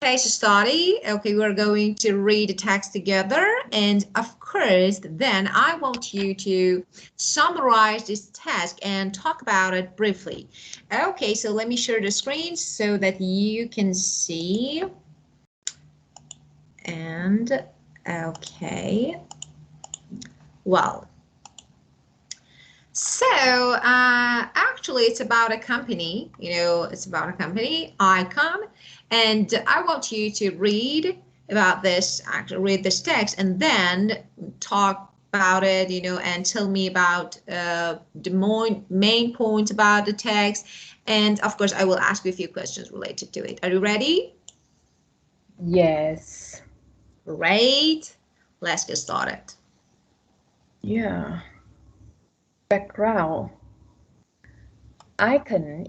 case study. Okay, we're going to read the text together, and of course, then I want you to summarize this task and talk about it briefly. Okay, so let me share the screen so that you can see. And okay, well, so actually it's about a company, it's about a company, Icon, and I want you to read about this, actually read this text and then talk about it, and tell me about the main points about the text. And of course, I will ask you a few questions related to it. Are you ready? Yes. Great. Let's get started. Yeah. Background. Icon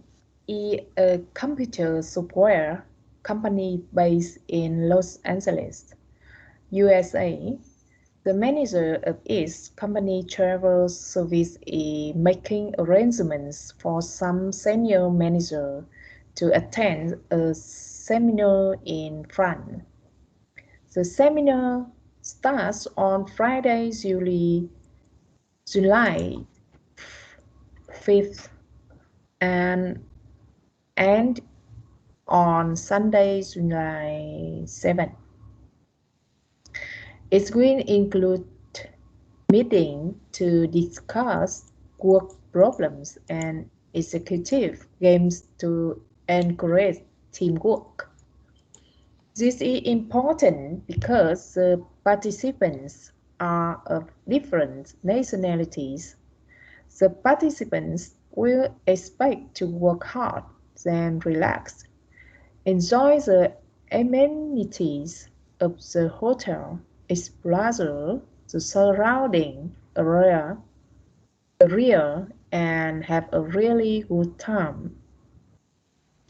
is a computer software company based in Los Angeles, USA. The manager of its company travel service is making arrangements for some senior manager to attend a seminar in France. The seminar starts on Friday, July 5th and end on Sunday, July 7th. It will include meetings to discuss work problems and executive games to encourage teamwork. This is important because the participants are of different nationalities. The participants will expect to work hard, then relax, enjoy the amenities of the hotel, explore the surrounding area, and have a really good time.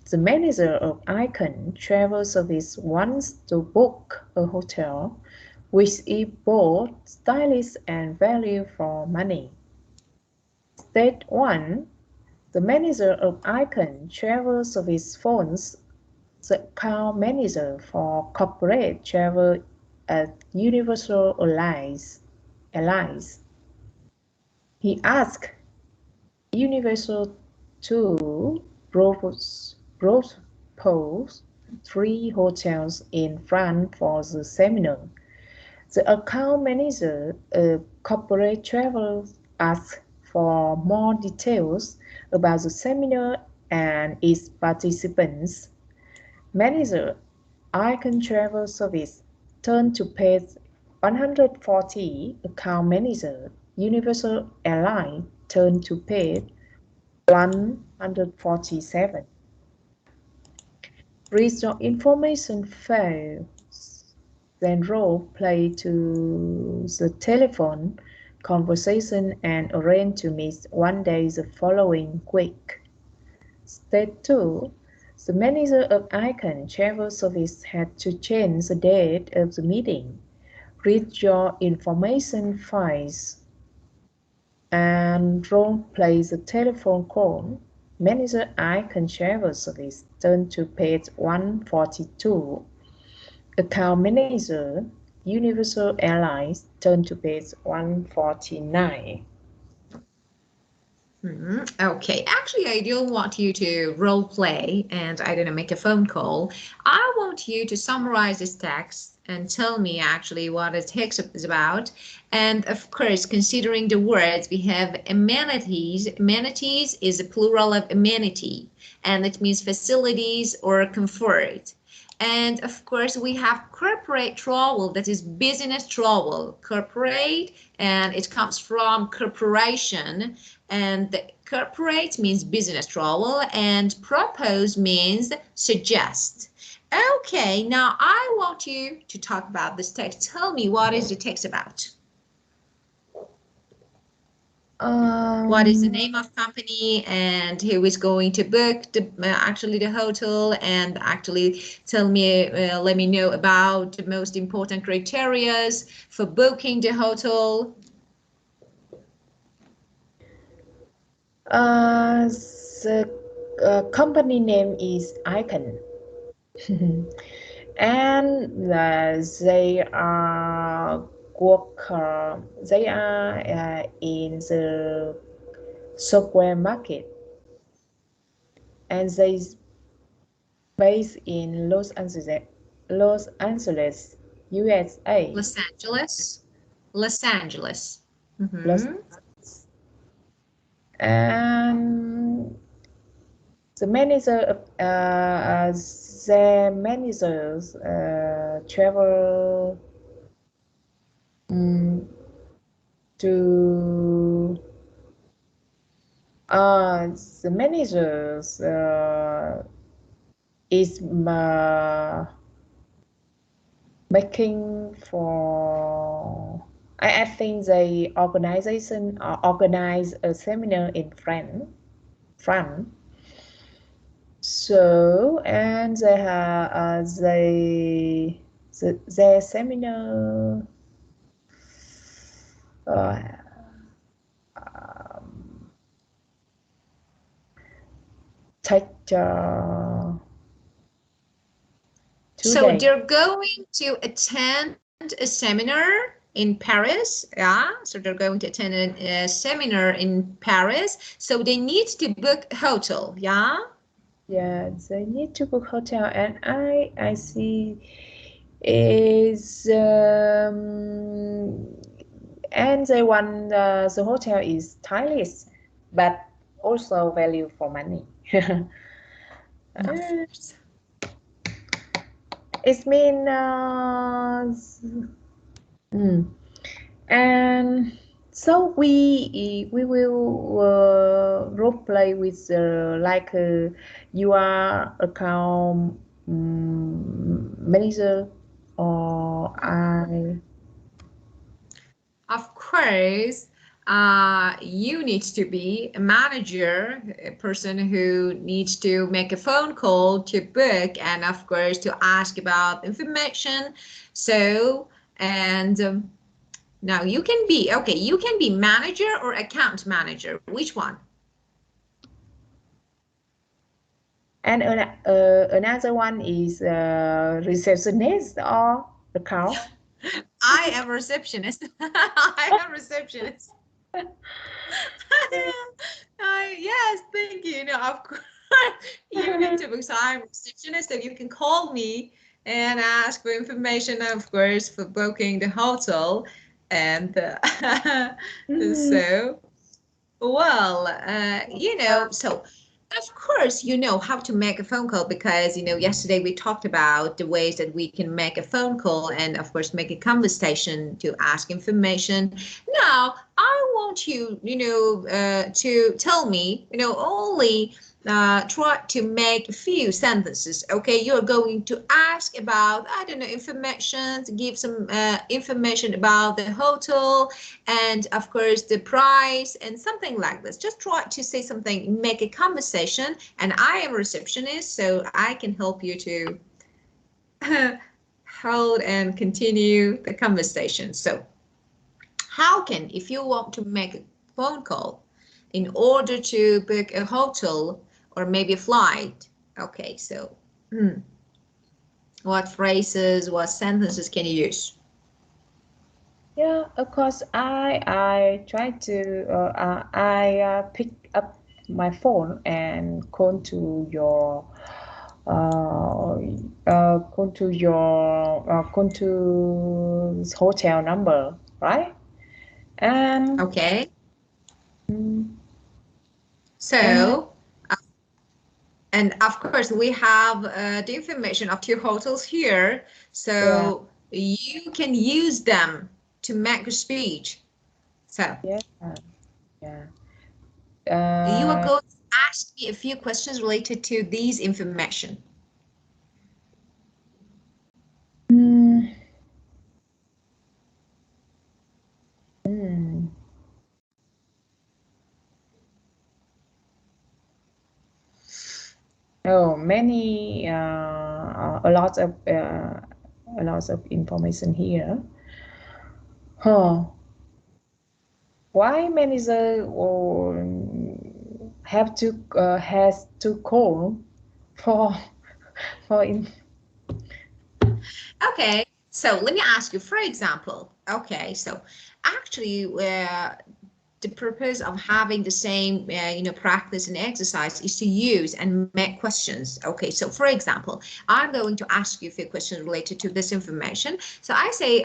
The manager of Icon Travel Service wants to book a hotel which is both stylish and value for money. Step 1. The manager of Icon Travel Service phones the account manager for corporate travel at Universal Airlines. He asked Universal to propose 3 hotels in France for the seminar. The account manager of corporate travel asked for more details about the seminar and its participants. Manager Icon Travel Service turned to page 140. Account Manager Universal Airlines turned to page 147. Read your information files, then role play to the telephone conversation and arrange to meet one day the following week. Step 2. The manager of Icon Travel Service had to change the date of the meeting. Read your information files and role-play the telephone call. Manager Icon Travel Service turn to page 142. Account Manager Universal Airlines turn to page 149. Okay, actually, I don't want you to role play and I didn't make a phone call. I want you to summarize this text and tell me actually what the text is about. And of course, considering the words, we have amenities. Amenities is a plural of amenity, and it means facilities or comfort. And of course, we have corporate travel, that is business travel, corporate, and it comes from corporation. And the corporate means business travel, and propose means suggest. Okay, now I want you to talk about this text. Tell me, what is the text about? What is the name of company and who is going to book the hotel, and actually tell me, let me know about the most important criteria for booking the hotel. The company name is Icon. and they are they are in the supermarket, and they based in Los Angeles, USA. Los Angeles. Los Angeles. Los Mm-hmm. and the manager the managers travel um, to the managers is making for I think the organization organize a seminar in France. So and they have their seminar uh, um, take 2 So days. they're going to attend a seminar in Paris. Yeah, so they're going to attend a seminar in Paris. So they need to book a hotel. Yeah. Yeah, they need to book hotel, and I see is and they want the hotel is stylish, but also value for money. Of Uh, course. it means and so we will role play with like you are account manager or I. Of course, you need to be a manager, a person who needs to make a phone call to book, and of course to ask about information. So, and now you can be, okay, you can be manager or account manager. Which one? And another one is receptionist or account. I am receptionist. I am receptionist. Yes, thank you. No, of course, you need to book. So I'm receptionist, so you can call me and ask for information, of course, for booking the hotel. And Mm, so, well, so of course, you know how to make a phone call because, yesterday we talked about the ways that we can make a phone call and, of course, make a conversation to ask information. Now, I want you, to tell me, only try to make a few sentences. Okay, you're going to ask about, I don't know, information, to give some information about the hotel and of course the price and something like this. Just try to say something, make a conversation, and I am a receptionist, so I can help you to hold and continue the conversation. So how can, if you want to make a phone call in order to book a hotel or maybe a flight, okay, so what phrases, what sentences can you use? yeah, of course. I try to I pick up my phone and call to hotel number, right? And Okay, mm, and so and of course, we have the information of two hotels here, yeah, so you can use them to make a speech. So yeah, yeah. you are Uh, going to ask me a few questions related to these information. mm, mm. Oh, many a lot of information here. Huh. Why manager have to has to call for for in Okay, so let me ask you, for example, okay, so actually, the purpose of having the same, practice and exercise is to use and make questions. Okay, so for example, I'm going to ask you a few questions related to this information. So I say,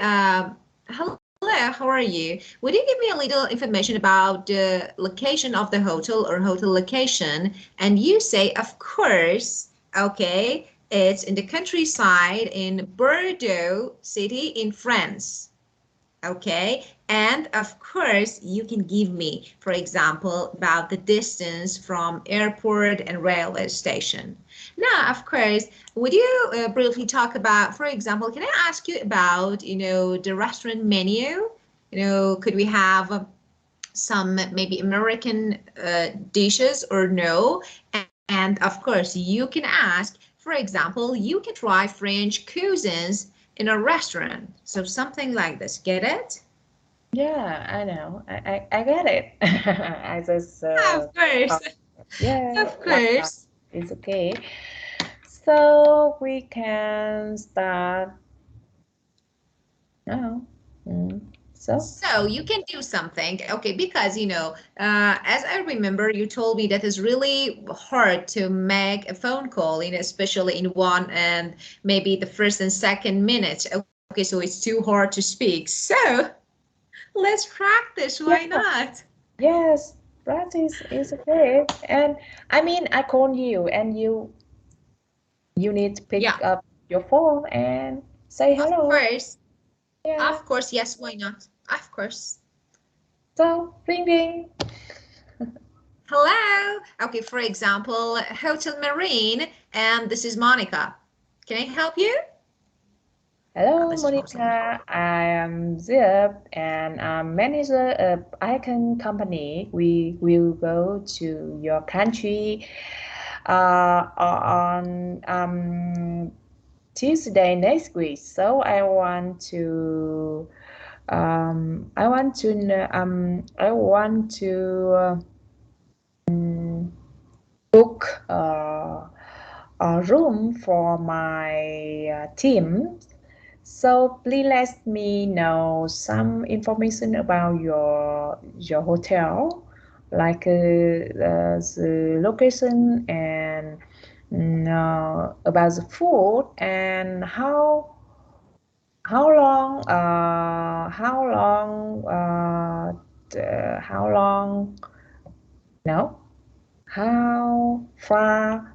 hello, how are you? Would you give me a little information about the location of the hotel or hotel location? And you say, of course, okay, it's in the countryside in Bordeaux city in France. Okay, and of course you can give me, for example, about the distance from airport and railway station. Now, of course, would you briefly talk about, for example, can I ask you about, the restaurant menu? Could we have some maybe American dishes or no? And of course, you can ask, for example, you can try French cuisines in a restaurant. So something like this. Get it? Yeah, I know. I get it. I just Of course. yeah, Of like that. course. It's okay. So we can start now. Mm. So So you can do something, okay, because as I remember, you told me that it's really hard to make a phone call, especially in one and maybe the first and second minutes. Okay, so it's too hard to speak. So let's practice. Why yeah, not? yes, practice is okay. And I mean, I call you, and you need to pick Yeah, up your phone and say of hello. course. Yeah. Of course. Yes, why not? Of course. So ring ring. Hello. Okay, for example, Hotel Marine, and this is Monica. Can I help you? Oh, Hello, this is Rosalind. Monica. I am Zip, and I'm manager of Icon Company. We will go to your country on Tuesday next week. So I want to book a room for my team. So please let me know some information about your hotel, like the location and about the food and how long no how far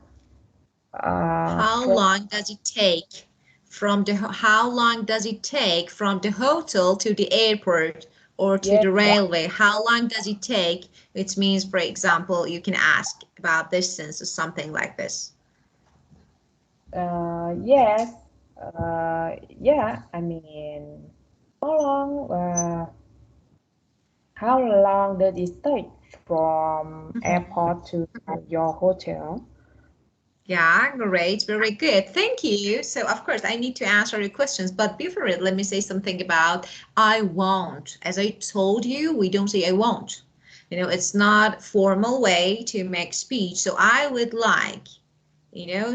How from long does it take how long does it take from the hotel to the airport or to yeah the railway? How long does it take? It means, for example, you can ask about distance or something like this. yes yeah I mean how long uh, how long does it take from Mhm. airport to your hotel? Yeah, great, very good. Thank you. So, of course, I need to answer your questions, but before it, let me say something about I won't. As I told you, we don't say I won't. It's not formal way to make speech. So I would like,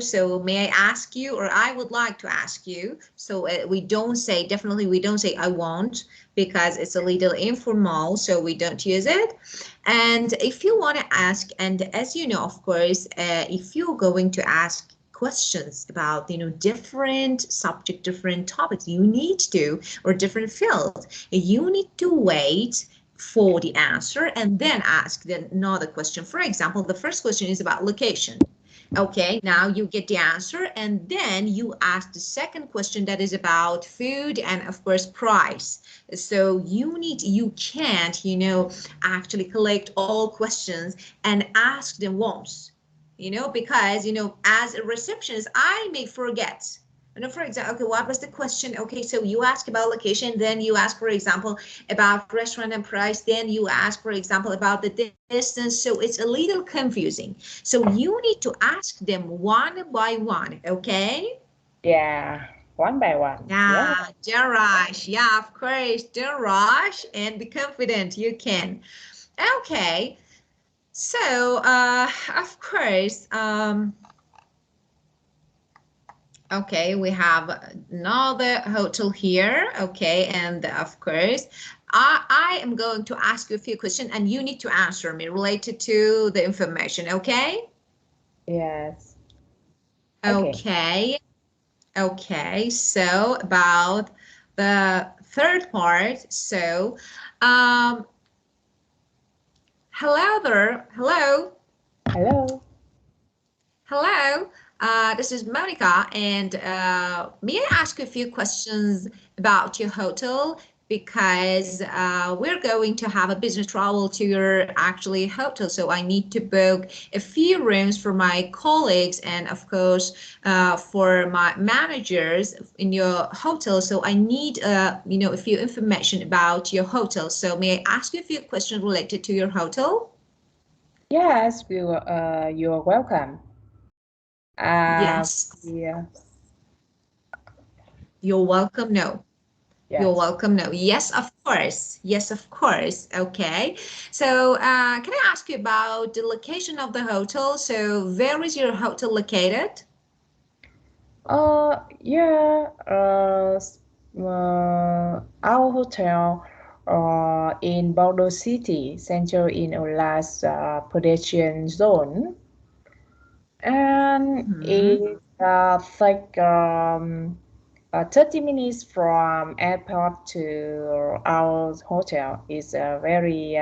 so may I ask you, or I would like to ask you. So we don't say, definitely we don't say I won't because it's a little informal, so we don't use it. And if you want to ask, and as you know, of course, if you're going to ask questions about different subject, different topics, you need to, or different fields, you need to wait for the answer and then ask another question. For example, the first question is about location. Okay, now you get the answer, and then you ask the second question that is about food and, of course, price. So you can't, actually collect all questions and ask them once, because, as a receptionist, I may forget. For example, okay, what was the question? Okay, so you ask about location, then you ask, for example, about restaurant and price, then you ask, for example, about the distance. So it's a little confusing. So you need to ask them one by one, okay? Yeah, one by one. Yeah. Yeah, don't rush. Yeah, of course, don't rush and be confident. You can. Okay, so of course, Okay, we have another hotel here. Okay, and of course, I am going to ask you a few questions and you need to answer me related to the information, okay? Yes. Okay. Okay, okay, so about the third part. So, um, hello there, hello. Hello. Hello, this is Monica, and may I ask you a few questions about your hotel? Because we're going to have a business travel to your actually hotel, so I need to book a few rooms for my colleagues and, of course, for my managers in your hotel. So I need, a few information about your hotel. So may I ask you a few questions related to your hotel? Yes, you're welcome. Yes, Yeah. you're welcome. No. You're Yes. welcome. No. Yes, of course. Yes, of course. Okay. So, can I ask you about the location of the hotel? So, where is your hotel located? Yeah. Our hotel, in Bordeaux City, central in Ulas, pedestrian zone, and Hmm. it's like 30 minutes from airport to our hotel. Is very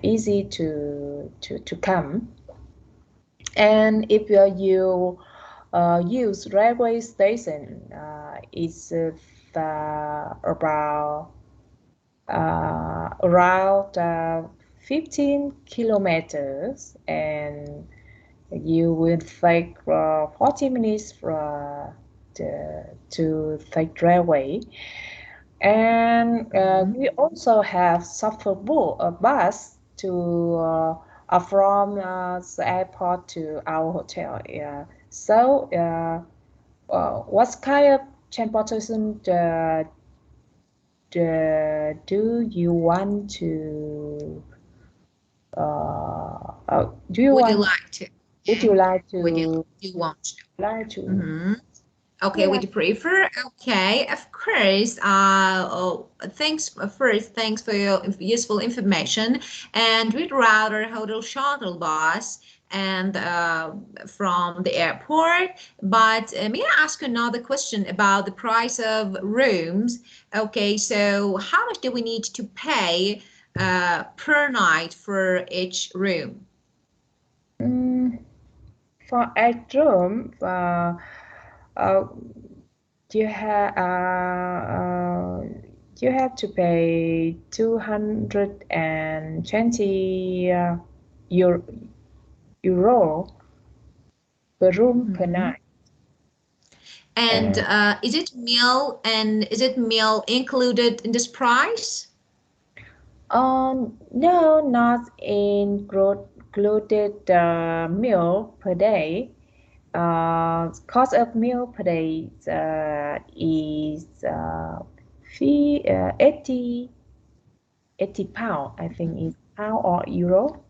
easy to come. And if you use railway station, it's about around 15 kilometers, and you will take 40 minutes to take railway. And Hmm. we also have shuttle bus to from the airport to our hotel. Yeah. So, what kind of transportation do you want to? Do you Would you want? like to? Would you Okay. like Would you to? do you want Like to? to? Hmm. Okay, Yeah. would you prefer? Okay, of course. Thanks first. Thanks for your useful information. And we'd rather hotel shuttle bus and from the airport. But may I ask another question about the price of rooms? Okay, so how much do we need to pay per night for each room? Mm, for a room, uh, you have you have to pay 220 euro, euro per room per Mhm. night. And And is it meal included in this price? no, not included meal per day. Cost of meal per day is fee 80 pound. I think is pound or euro.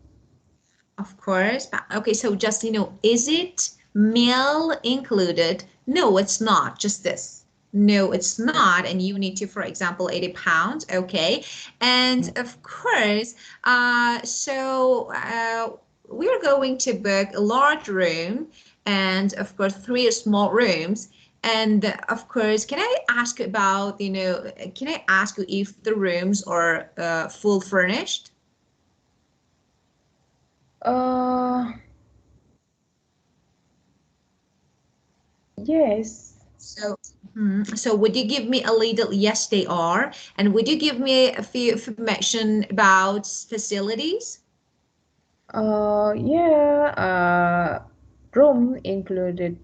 Of course. But okay, so just is it meal included? No, it's not. Just this. No, it's not. And you need to, for example, 80 pounds. Okay. And of course, we're going to book a large room and of course three small rooms. And of course, can I ask about, can I ask you if the rooms are full furnished? Uh, yes. So, so would you give me a little? Yes, they are. And would you give me a few information about facilities? Yeah. Room included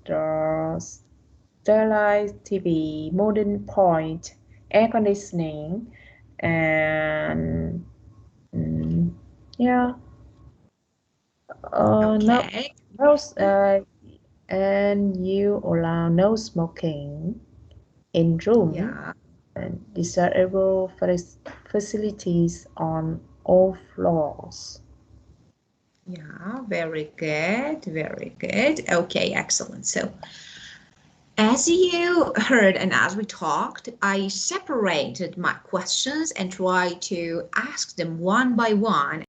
sterilized TV, modern point, air conditioning, and mm, yeah. No, Okay. no, and you allow no smoking in room, Yeah. and desirable facilities on all floors. Yeah. Very good. Very good. Okay. Excellent. So, As you heard and as we talked, I separated my questions and tried to ask them one by one